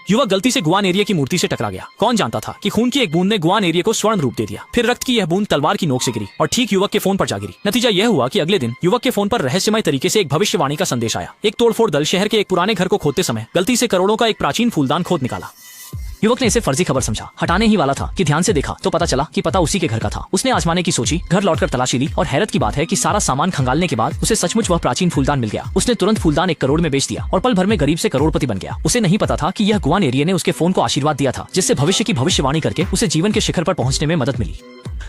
युवक गलती से गुआन एरिया की मूर्ति से टकरा गया। कौन जानता था कि खून की एक बूंद ने गुआन एरिया को स्वर्ण रूप दे दिया। फिर रक्त की यह बूंद तलवार की नोक से गिरी और ठीक युवक के फोन पर जा गिरी। नतीजा यह हुआ कि अगले दिन युवक के फोन पर रहस्यमय तरीके से एक भविष्यवाणी का संदेश आया। एक तोड़फोड़ दल शहर के एक पुराने घर को खोदते समय गलती से करोड़ों का एक प्राचीन फूलदान खोद निकाला। युवक ने इसे फर्जी खबर समझा, हटाने ही वाला था कि ध्यान से देखा तो पता चला कि पता उसी के घर का था। उसने आजमाने की सोची, घर लौटकर तलाशी ली और हैरत की बात है कि सारा सामान खंगालने के बाद उसे सचमुच वह प्राचीन फूलदान मिल गया। उसने तुरंत फूलदान 1 करोड़ में बेच दिया और पल भर में गरीब से करोड़पति बन गया। उसे नहीं पता था कि यह गुआन एरिया ने उसके फोन को आशीर्वाद दिया था, जिससे भविष्य की भविष्यवाणी करके उसे जीवन के शिखर पर पहुंचने में मदद मिली।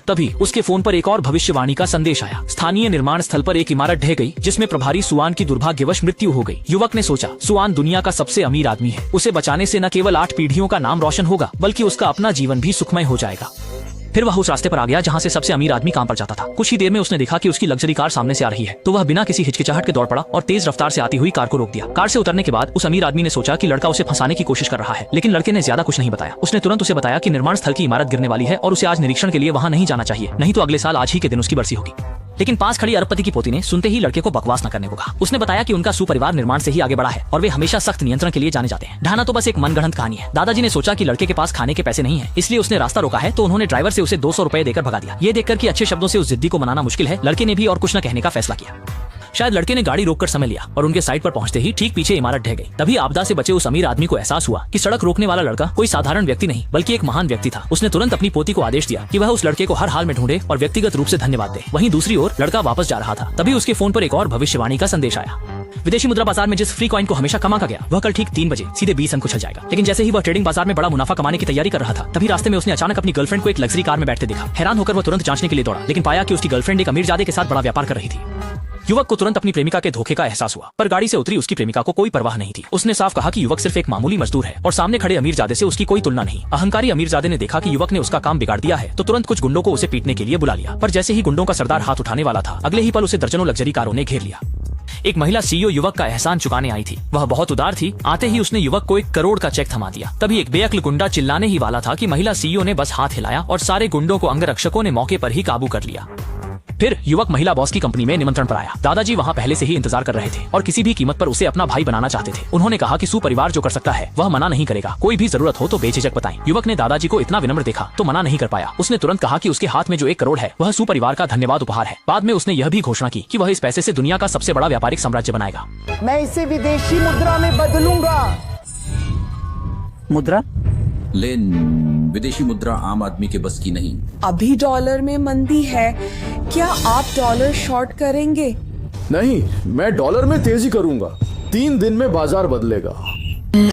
तभी उसके फोन पर एक और भविष्यवाणी का संदेश आया। स्थानीय निर्माण स्थल पर एक इमारत ढह गई जिसमें प्रभारी सुआन की दुर्भाग्यवश मृत्यु हो गई। युवक ने सोचा, सुआन दुनिया का सबसे अमीर आदमी है, उसे बचाने से न केवल 8 पीढ़ियों का नाम रोशन होगा बल्कि उसका अपना जीवन भी सुखमय हो जाएगा। फिर वह उस रास्ते पर आ गया जहाँ से सबसे अमीर आदमी काम पर जाता था। कुछ ही देर में उसने देखा कि उसकी लग्जरी कार सामने से आ रही है, तो वह बिना किसी हिचकिचाहट के दौड़ पड़ा और तेज रफ्तार से आती हुई कार को रोक दिया। कार से उतरने के बाद उस अमीर आदमी ने सोचा कि लड़का उसे फंसाने की कोशिश कर रहा है, लेकिन लड़के ने ज्यादा कुछ नहीं बताया। उसने तुरंत उसे बताया कि निर्माण स्थल की इमारत गिरने वाली है और उसे आज निरीक्षण के लिए वहाँ नहीं जाना चाहिए, नहीं तो अगले साल आज ही के दिन उसकी बरसी होगी। लेकिन पास खड़ी अरबपति की पोती ने सुनते ही लड़के को बकवास न करने को कहा। उसने बताया कि उनका सुपरिवार निर्माण से ही आगे बढ़ा है और वे हमेशा सख्त नियंत्रण के लिए जाने जाते हैं। ढाना तो बस एक मनगढ़ंत कहानी है। दादाजी ने सोचा कि लड़के के पास खाने के पैसे नहीं है, इसलिए उसने रास्ता रोका है, तो उन्होंने ड्राइवर से उसे 200 रुपए देकर भगा दिया। ये देखकर कि अच्छे शब्दों से उस जिद्दी को मनाना मुश्किल है, लड़के ने भी और कुछ न कहने का फैसला किया। शायद लड़के ने गाड़ी रोककर समय लिया और उनके साइड पर पहुंचते ही ठीक पीछे इमारत ढह गई। तभी आपदा से बचे उस अमीर आदमी को एहसास हुआ कि सड़क रोकने वाला लड़का कोई साधारण व्यक्ति नहीं बल्कि एक महान व्यक्ति था। उसने तुरंत अपनी पोती को आदेश दिया कि वह उस लड़के को हर हाल में ढूंढे और व्यक्तिगत रूप से धन्यवाद दे। वहीं दूसरी ओर लड़का वापस जा रहा था। तभी उसके फोन पर एक और भविष्यवाणी का संदेश आया। विदेशी मुद्रा बाजार में जिस फ्री कॉइन को हमेशा कमा का गया, वह कल ठीक 3 बजे सीधे 20 अंक उछल जाएगा। लेकिन जैसे ही वह ट्रेडिंग बाजार में बड़ा मुनाफा कमाने की तैयारी कर रहा था, तभी रास्ते में उसने अचानक अपनी गर्लफ्रेंड को एक लग्जरी कार में बैठते देखा। हैरान होकर वह तुरंत जांचने के लिए दौड़ा, लेकिन पाया कि उसकी गर्लफ्रेंड एक अमीरजादे के साथ बड़ा व्यापार कर रही थी। युवक को तुरंत अपनी प्रेमिका के धोखे का एहसास हुआ, पर गाड़ी से उतरी उसकी प्रेमिका को कोई परवाह नहीं थी। उसने साफ कहा कि युवक सिर्फ एक मामूली मजदूर है और सामने खड़े अमीरजादे से उसकी कोई तुलना नहीं। अहंकारी अमीरजादे ने देखा कि युवक ने उसका काम बिगाड़ दिया है, तो तुरंत कुछ गुंडों को उसे पीटने के लिए बुला लिया। पर जैसे ही गुंडों का सरदार हाथ उठाने वाला था, अगले ही पल उसे दर्जनों लग्जरी कारों ने घेर लिया। एक महिला सीईओ युवक का एहसान चुकाने आई थी। वह बहुत उदार थी। आते ही उसने युवक को 1 करोड़ का चेक थमा दिया। तभी एक बेअक्ल गुंडा चिल्लाने ही वाला था कि महिला सीईओ ने बस हाथ हिलाया और सारे गुंडों को अंगरक्षकों ने मौके पर ही काबू कर लिया। फिर युवक महिला बॉस की कंपनी में निमंत्रण पर आया। दादाजी वहाँ पहले से ही इंतजार कर रहे थे और किसी भी कीमत पर उसे अपना भाई बनाना चाहते थे। उन्होंने कहा कि सुपरिवार जो कर सकता है वह मना नहीं करेगा, कोई भी जरूरत हो तो बेझिझक बताएं। युवक ने दादाजी को इतना विनम्र देखा तो मना नहीं कर पाया। उसने तुरंत कहा कि उसके हाथ में जो 1 करोड़ है वह सुपरिवार का धन्यवाद उपहार है। बाद में उसने यह भी घोषणा की कि वह इस पैसे से दुनिया का सबसे बड़ा व्यापारिक साम्राज्य बनाएगा। मैं इसे विदेशी मुद्रा में बदलूंगा। मुद्रा? लेकिन विदेशी मुद्रा आम आदमी के बस की नहीं। अभी डॉलर में मंदी है, क्या आप डॉलर शॉर्ट करेंगे? नहीं, मैं डॉलर में तेजी करूंगा। 3 दिन में बाजार बदलेगा।